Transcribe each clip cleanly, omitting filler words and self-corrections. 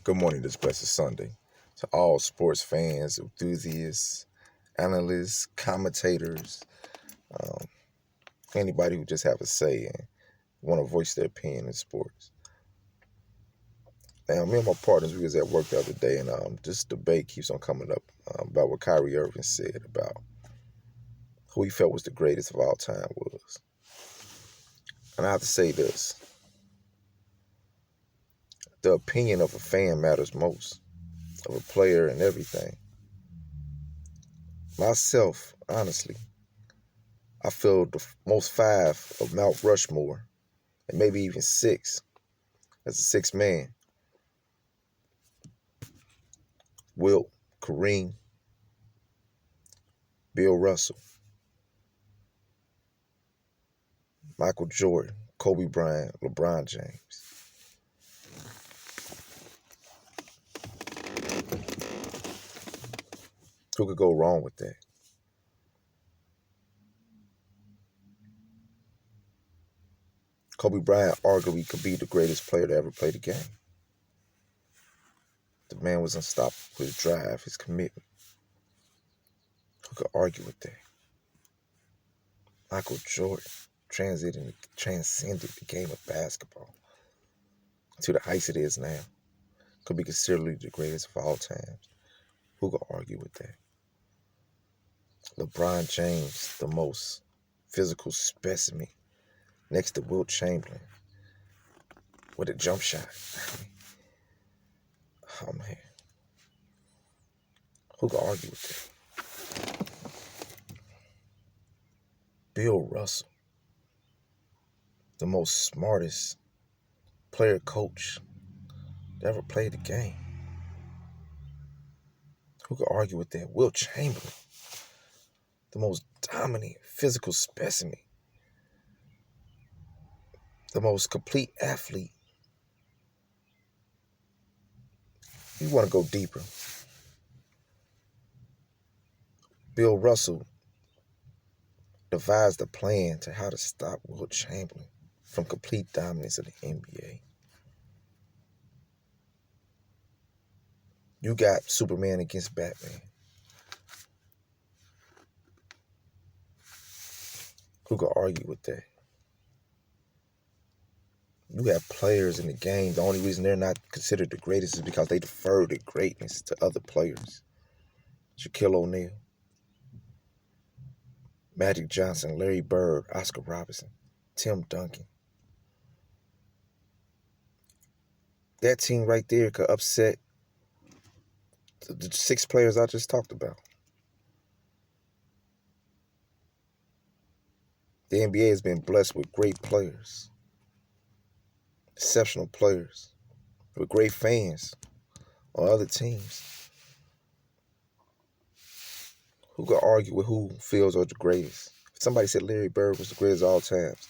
Good morning this blessed Sunday to all sports fans, enthusiasts, analysts, commentators, um, anybody who just have a say and want to voice their opinion in sports. Now, me and my partners, we was at work the other day, and this debate keeps on coming up about what Kyrie said about who he felt was the greatest of all time was. And I have to say this. The opinion of a fan matters most, of a player and everything. Myself, honestly, I feel the most 5 of Mount Rushmore, and maybe even 6, as a 6th man. Wilt, Kareem, Bill Russell, Michael Jordan, Kobe Bryant, LeBron James. Who could go wrong with that? Kobe Bryant arguably could be the greatest player to ever play the game. The man was unstoppable, his drive, his commitment. Who could argue with that? Michael Jordan transcended the game of basketball to the heights it is now. Could be considered the greatest of all times. Who could argue with that? LeBron James, the most physical specimen, next to Wilt Chamberlain, with a jump shot. Oh, man. Who could argue with that? Bill Russell, the most smartest player coach that ever played the game. Who could argue with that? Wilt Chamberlain, the most dominant physical specimen, the most complete athlete. You want to go deeper. Bill Russell devised a plan to how to stop Wilt Chamberlain from complete dominance of the NBA. You got Superman against Batman. Who could argue with that? You have players in the game. The only reason they're not considered the greatest is because they defer the greatness to other players. Shaquille O'Neal, Magic Johnson, Larry Bird, Oscar Robertson, Tim Duncan. That team right there could upset the 6 players I just talked about. The NBA has been blessed with great players, exceptional players, with great fans on other teams. Who could argue with who feels are the greatest? If somebody said Larry Bird was the greatest of all times,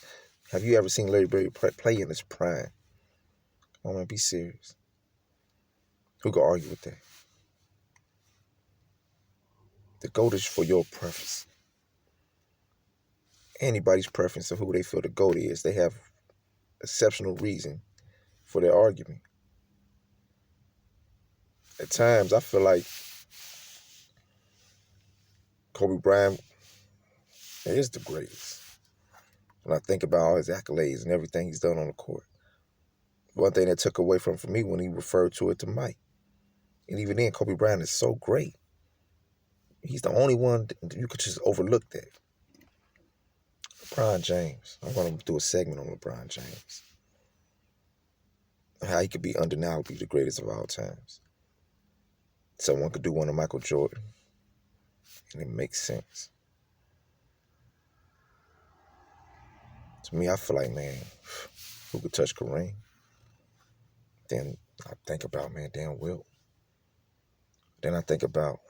have you ever seen Larry Bird play in his prime? Oh man, be serious. Who could argue with that? The GOAT is for your preference. Anybody's preference of who they feel the GOAT is. They have exceptional reason for their argument. At times, I feel like Kobe Bryant is the greatest. When I think about all his accolades and everything he's done on the court. One thing that took away from me when he referred to it to Mike. And even then, Kobe Bryant is so great. He's the only one that you could just overlook that. LeBron James. I'm going to do a segment on LeBron James. How he could be undeniably the greatest of all times. Someone could do one of Michael Jordan. And it makes sense. To me, I feel like, man, who could touch Kareem? Then I think about, man, damn Wilt. Then I think about,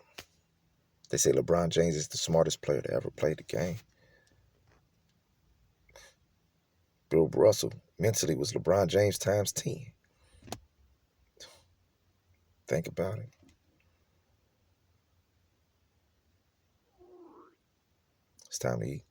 they say LeBron James is the smartest player to ever play the game. Bill Russell mentally was LeBron James times 10. Think about it. It's time to eat.